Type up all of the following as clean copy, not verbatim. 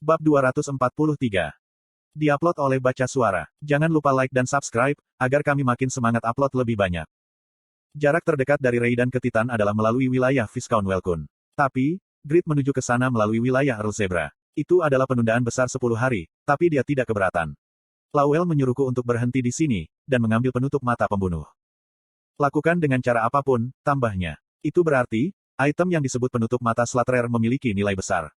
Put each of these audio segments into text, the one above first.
Bab 243. Diupload oleh Baca Suara. Jangan lupa like dan subscribe, agar kami makin semangat upload lebih banyak. Jarak terdekat dari Raiden ke Titan adalah melalui wilayah Viscount Welkun. Tapi, Grid menuju ke sana melalui wilayah Earl Zebra. Itu adalah penundaan besar 10 hari, tapi dia tidak keberatan. Lawel menyuruhku untuk berhenti di sini, dan mengambil penutup mata pembunuh. Lakukan dengan cara apapun, tambahnya. Itu berarti, item yang disebut penutup mata Slatterer memiliki nilai besar.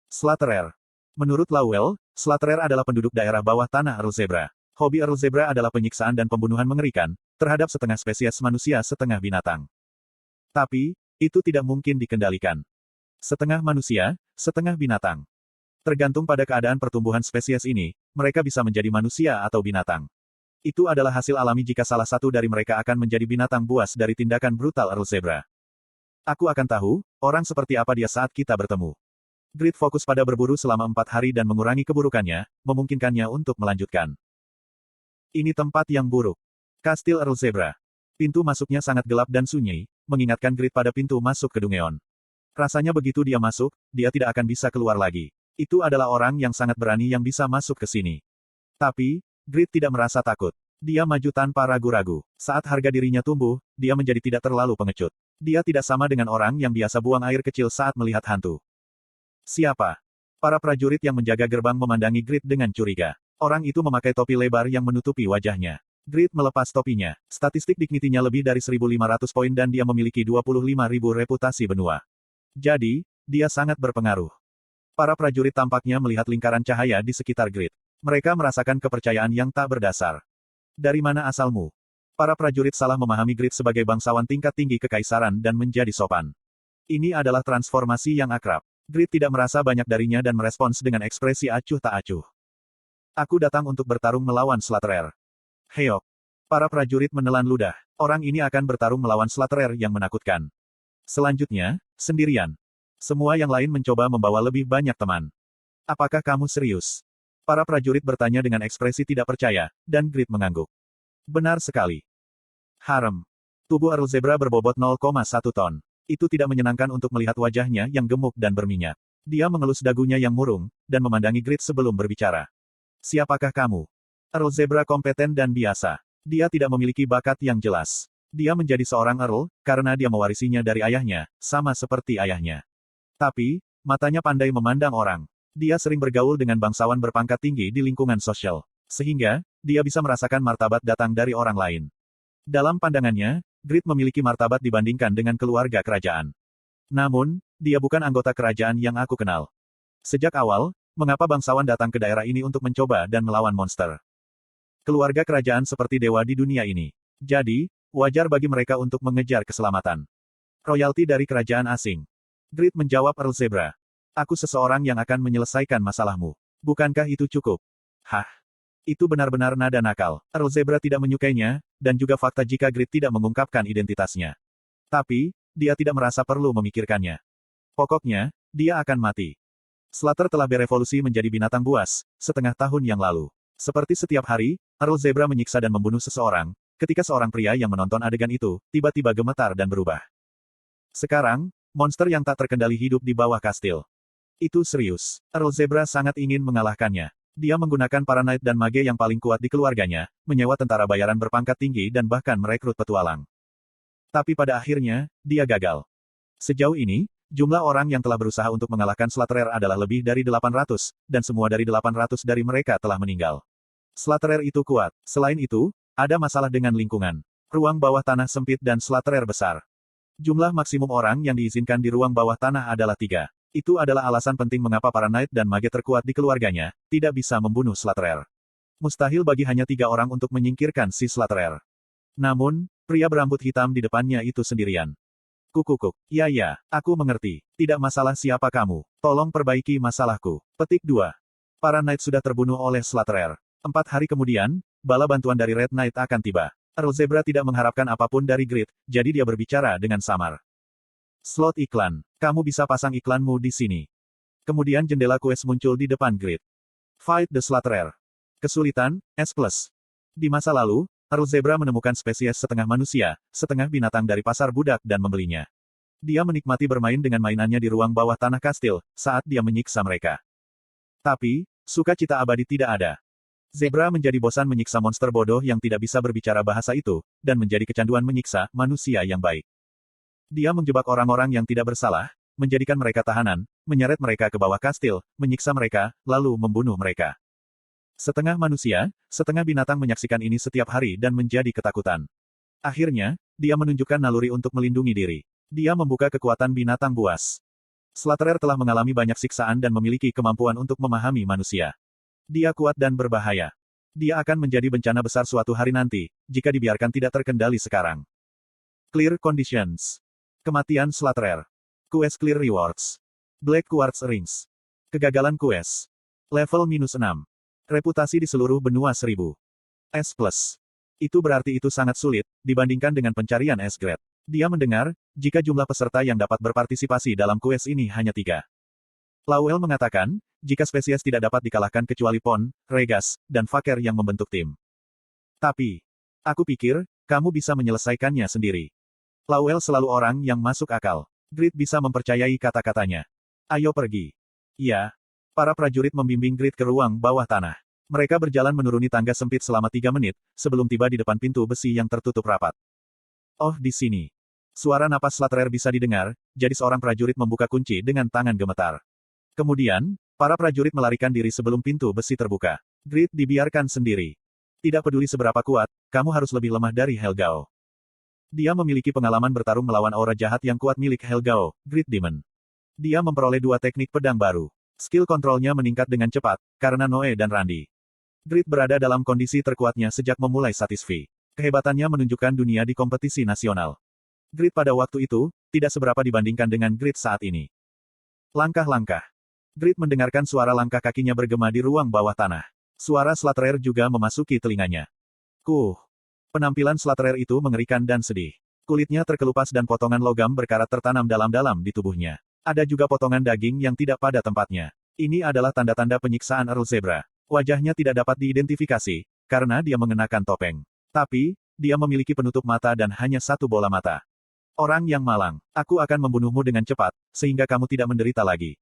Slatterer. Menurut Lawel, Slatterer adalah penduduk daerah bawah tanah Earl Zebra. Hobi Earl Zebra adalah penyiksaan dan pembunuhan mengerikan, terhadap setengah spesies manusia setengah binatang. Tapi, itu tidak mungkin dikendalikan. Setengah manusia, setengah binatang. Tergantung pada keadaan pertumbuhan spesies ini, mereka bisa menjadi manusia atau binatang. Itu adalah hasil alami jika salah satu dari mereka akan menjadi binatang buas dari tindakan brutal Earl Zebra. Aku akan tahu, orang seperti apa dia saat kita bertemu. Grid fokus pada berburu selama 4 hari dan mengurangi keburukannya, memungkinkannya untuk melanjutkan. Ini tempat yang buruk. Kastil Earl Zebra. Pintu masuknya sangat gelap dan sunyi, mengingatkan Grid pada pintu masuk ke Dungeon. Rasanya begitu dia masuk, dia tidak akan bisa keluar lagi. Itu adalah orang yang sangat berani yang bisa masuk ke sini. Tapi, Grid tidak merasa takut. Dia maju tanpa ragu-ragu. Saat harga dirinya tumbuh, dia menjadi tidak terlalu pengecut. Dia tidak sama dengan orang yang biasa buang air kecil saat melihat hantu. Siapa? Para prajurit yang menjaga gerbang memandangi Grid dengan curiga. Orang itu memakai topi lebar yang menutupi wajahnya. Grid melepas topinya. Statistik dignity-nya lebih dari 1.500 poin dan dia memiliki 25.000 reputasi benua. Jadi, dia sangat berpengaruh. Para prajurit tampaknya melihat lingkaran cahaya di sekitar Grid. Mereka merasakan kepercayaan yang tak berdasar. Dari mana asalmu? Para prajurit salah memahami Grid sebagai bangsawan tingkat tinggi kekaisaran dan menjadi sopan. Ini adalah transformasi yang akrab. Grid tidak merasa banyak darinya dan merespons dengan ekspresi acuh tak acuh. Aku datang untuk bertarung melawan Slatterer. Heok. Para prajurit menelan ludah. Orang ini akan bertarung melawan Slatterer yang menakutkan. Selanjutnya, sendirian. Semua yang lain mencoba membawa lebih banyak teman. Apakah kamu serius? Para prajurit bertanya dengan ekspresi tidak percaya, dan Grid mengangguk. Benar sekali. Harem. Tubuh Earl Zebra berbobot 0,1 ton. Itu tidak menyenangkan untuk melihat wajahnya yang gemuk dan berminyak. Dia mengelus dagunya yang murung, dan memandangi Grid sebelum berbicara. Siapakah kamu? Earl Zebra kompeten dan biasa. Dia tidak memiliki bakat yang jelas. Dia menjadi seorang Earl, karena dia mewarisinya dari ayahnya, sama seperti ayahnya. Tapi, matanya pandai memandang orang. Dia sering bergaul dengan bangsawan berpangkat tinggi di lingkungan sosial. Sehingga, dia bisa merasakan martabat datang dari orang lain. Dalam pandangannya, Grid memiliki martabat dibandingkan dengan keluarga kerajaan. Namun, dia bukan anggota kerajaan yang aku kenal. Sejak awal, mengapa bangsawan datang ke daerah ini untuk mencoba dan melawan monster? Keluarga kerajaan seperti dewa di dunia ini. Jadi, wajar bagi mereka untuk mengejar keselamatan. Royalti dari kerajaan asing. Grid menjawab Earl Zebra. Aku seseorang yang akan menyelesaikan masalahmu. Bukankah itu cukup? Hah? Itu benar-benar nada nakal. Earl Zebra tidak menyukainya, dan juga fakta jika Grid tidak mengungkapkan identitasnya. Tapi, dia tidak merasa perlu memikirkannya. Pokoknya, dia akan mati. Slatter telah berevolusi menjadi binatang buas, setengah tahun yang lalu. Seperti setiap hari, Earl Zebra menyiksa dan membunuh seseorang, ketika seorang pria yang menonton adegan itu, tiba-tiba gemetar dan berubah. Sekarang, monster yang tak terkendali hidup di bawah kastil. Itu serius. Earl Zebra sangat ingin mengalahkannya. Dia menggunakan para knight dan mage yang paling kuat di keluarganya, menyewa tentara bayaran berpangkat tinggi dan bahkan merekrut petualang. Tapi pada akhirnya, dia gagal. Sejauh ini, jumlah orang yang telah berusaha untuk mengalahkan Slatterer adalah lebih dari 800, dan semua dari 800 dari mereka telah meninggal. Slatterer itu kuat. Selain itu, ada masalah dengan lingkungan. Ruang bawah tanah sempit dan Slatterer besar. Jumlah maksimum orang yang diizinkan di ruang bawah tanah adalah 3. Itu adalah alasan penting mengapa para knight dan mage terkuat di keluarganya, tidak bisa membunuh Slatterer. Mustahil bagi hanya 3 orang untuk menyingkirkan si Slatterer. Namun, pria berambut hitam di depannya itu sendirian. Kukukuk. Ya, aku mengerti. Tidak masalah siapa kamu. Tolong perbaiki masalahku. Petik 2. Para knight sudah terbunuh oleh Slatterer. 4 hari kemudian, bala bantuan dari Red Knight akan tiba. Earl Zebra tidak mengharapkan apapun dari Grid, jadi dia berbicara dengan samar. Slot iklan. Kamu bisa pasang iklanmu di sini. Kemudian jendela quest muncul di depan Grid. Fight the Slatterer. Kesulitan, S+. Di masa lalu, Earl Zebra menemukan spesies setengah manusia, setengah binatang dari pasar budak dan membelinya. Dia menikmati bermain dengan mainannya di ruang bawah tanah kastil, saat dia menyiksa mereka. Tapi, sukacita abadi tidak ada. Zebra menjadi bosan menyiksa monster bodoh yang tidak bisa berbicara bahasa itu, dan menjadi kecanduan menyiksa manusia yang baik. Dia menjebak orang-orang yang tidak bersalah, menjadikan mereka tahanan, menyeret mereka ke bawah kastil, menyiksa mereka, lalu membunuh mereka. Setengah manusia, setengah binatang menyaksikan ini setiap hari dan menjadi ketakutan. Akhirnya, dia menunjukkan naluri untuk melindungi diri. Dia membuka kekuatan binatang buas. Slaterer telah mengalami banyak siksaan dan memiliki kemampuan untuk memahami manusia. Dia kuat dan berbahaya. Dia akan menjadi bencana besar suatu hari nanti, jika dibiarkan tidak terkendali sekarang. Clear Conditions. Kematian Slaterer. Quest Clear Rewards. Black Quartz Rings. Kegagalan quest. Level -6. Reputasi di seluruh benua 1000. S+. Itu berarti itu sangat sulit, dibandingkan dengan pencarian S-Grade. Dia mendengar, jika jumlah peserta yang dapat berpartisipasi dalam quest ini hanya 3. Lowell mengatakan, jika spesies tidak dapat dikalahkan kecuali Pon, Regas, dan Faker yang membentuk tim. Tapi, aku pikir, kamu bisa menyelesaikannya sendiri. Lowell selalu orang yang masuk akal. Grid bisa mempercayai kata-katanya. Ayo pergi. Ya. Para prajurit membimbing Grid ke ruang bawah tanah. Mereka berjalan menuruni tangga sempit selama 3 menit, sebelum tiba di depan pintu besi yang tertutup rapat. Oh, di sini. Suara napas Slaterer bisa didengar, jadi seorang prajurit membuka kunci dengan tangan gemetar. Kemudian, para prajurit melarikan diri sebelum pintu besi terbuka. Grid dibiarkan sendiri. Tidak peduli seberapa kuat, kamu harus lebih lemah dari Helgao. Dia memiliki pengalaman bertarung melawan aura jahat yang kuat milik Helgao, Grid Demon. Dia memperoleh 2 teknik pedang baru. Skill kontrolnya meningkat dengan cepat, karena Noe dan Randy. Grid berada dalam kondisi terkuatnya sejak memulai Satisfy. Kehebatannya menunjukkan dunia di kompetisi nasional. Grid pada waktu itu, tidak seberapa dibandingkan dengan Grid saat ini. Langkah-langkah. Grid mendengarkan suara langkah kakinya bergema di ruang bawah tanah. Suara Slaterer juga memasuki telinganya. Penampilan Slaterer itu mengerikan dan sedih. Kulitnya terkelupas dan potongan logam berkarat tertanam dalam-dalam di tubuhnya. Ada juga potongan daging yang tidak pada tempatnya. Ini adalah tanda-tanda penyiksaan Earl Zebra. Wajahnya tidak dapat diidentifikasi, karena dia mengenakan topeng. Tapi, dia memiliki penutup mata dan hanya 1 bola mata. Orang yang malang, aku akan membunuhmu dengan cepat, sehingga kamu tidak menderita lagi.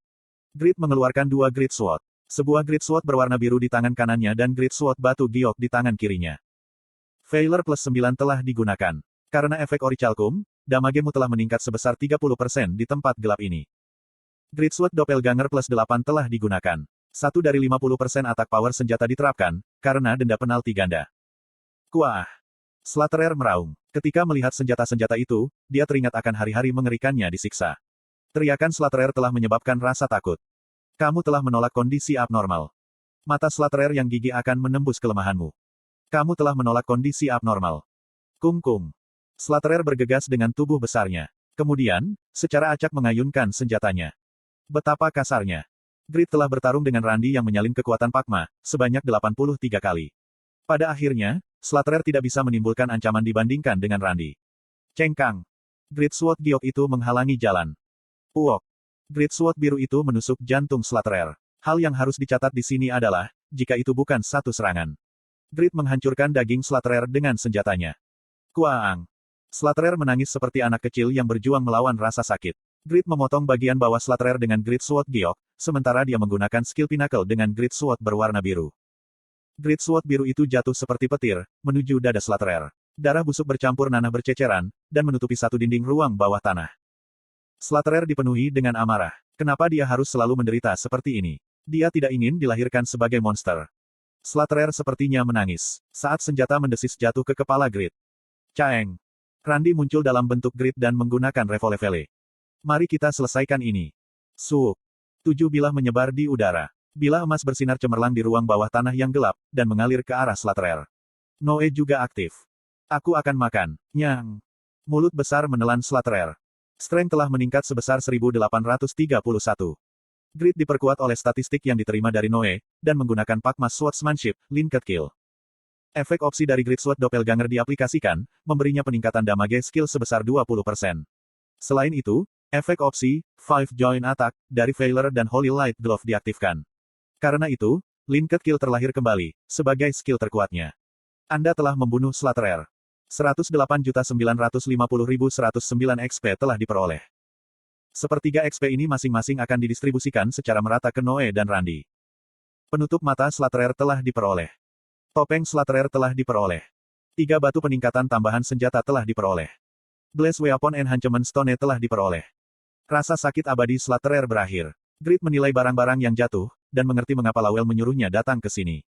Grid mengeluarkan 2 Grid Sword. Sebuah Grid Sword berwarna biru di tangan kanannya dan Grid Sword batu giok di tangan kirinya. Failure +9 telah digunakan. Karena efek Orichalcum, damagemu telah meningkat sebesar 30% di tempat gelap ini. Grid Sword Doppelganger +8 telah digunakan. 1 dari 50% attack power senjata diterapkan, karena denda penalti ganda. Kuah! Slaterer meraung. Ketika melihat senjata-senjata itu, dia teringat akan hari-hari mengerikannya disiksa. Teriakan Slaterer telah menyebabkan rasa takut. Kamu telah menolak kondisi abnormal. Mata Slaterer yang gigih akan menembus kelemahanmu. Kamu telah menolak kondisi abnormal. Kung-kung. Slaterer bergegas dengan tubuh besarnya. Kemudian, secara acak mengayunkan senjatanya. Betapa kasarnya. Grid telah bertarung dengan Randy yang menyalin kekuatan Pakma, sebanyak 83 kali. Pada akhirnya, Slaterer tidak bisa menimbulkan ancaman dibandingkan dengan Randy. Cengkang. Grid Sword giok itu menghalangi jalan. Uok. Grid Sword biru itu menusuk jantung Slaterer. Hal yang harus dicatat di sini adalah, jika itu bukan satu serangan. Grid menghancurkan daging Slaterer dengan senjatanya. Kuaang. Slaterer menangis seperti anak kecil yang berjuang melawan rasa sakit. Grid memotong bagian bawah Slaterer dengan Grid Sword giok, sementara dia menggunakan skill Pinnacle dengan Grid Sword berwarna biru. Grid Sword biru itu jatuh seperti petir, menuju dada Slaterer. Darah busuk bercampur nanah berceceran, dan menutupi satu dinding ruang bawah tanah. Slaterer dipenuhi dengan amarah. Kenapa dia harus selalu menderita seperti ini? Dia tidak ingin dilahirkan sebagai monster. Slaterer sepertinya menangis, saat senjata mendesis jatuh ke kepala Grid. Caeng. Randy muncul dalam bentuk Grid dan menggunakan revolver. Mari kita selesaikan ini. Suuk. 7 bilah menyebar di udara. Bilah emas bersinar cemerlang di ruang bawah tanah yang gelap, dan mengalir ke arah Slaterer. Noe juga aktif. Aku akan makan. Nyang. Mulut besar menelan Slaterer. Strength telah meningkat sebesar 1831. Grid diperkuat oleh statistik yang diterima dari Noe, dan menggunakan Pakma Swordsmanship, Linked Kill. Efek opsi dari Grid Sword Doppelganger diaplikasikan, memberinya peningkatan damage skill sebesar 20%. Selain itu, efek opsi, 5 Joint Attack, dari Veiler dan Holy Light Glove diaktifkan. Karena itu, Linked Kill terlahir kembali, sebagai skill terkuatnya. Anda telah membunuh Slaterer. 108.950.109 XP telah diperoleh. Sepertiga XP ini masing-masing akan didistribusikan secara merata ke Noe dan Randy. Penutup mata Slaterer telah diperoleh. Topeng Slaterer telah diperoleh. 3 batu peningkatan tambahan senjata telah diperoleh. Blaze Weapon Enhancement Stone telah diperoleh. Rasa sakit abadi Slaterer berakhir. Grid menilai barang-barang yang jatuh, dan mengerti mengapa Lawel menyuruhnya datang ke sini.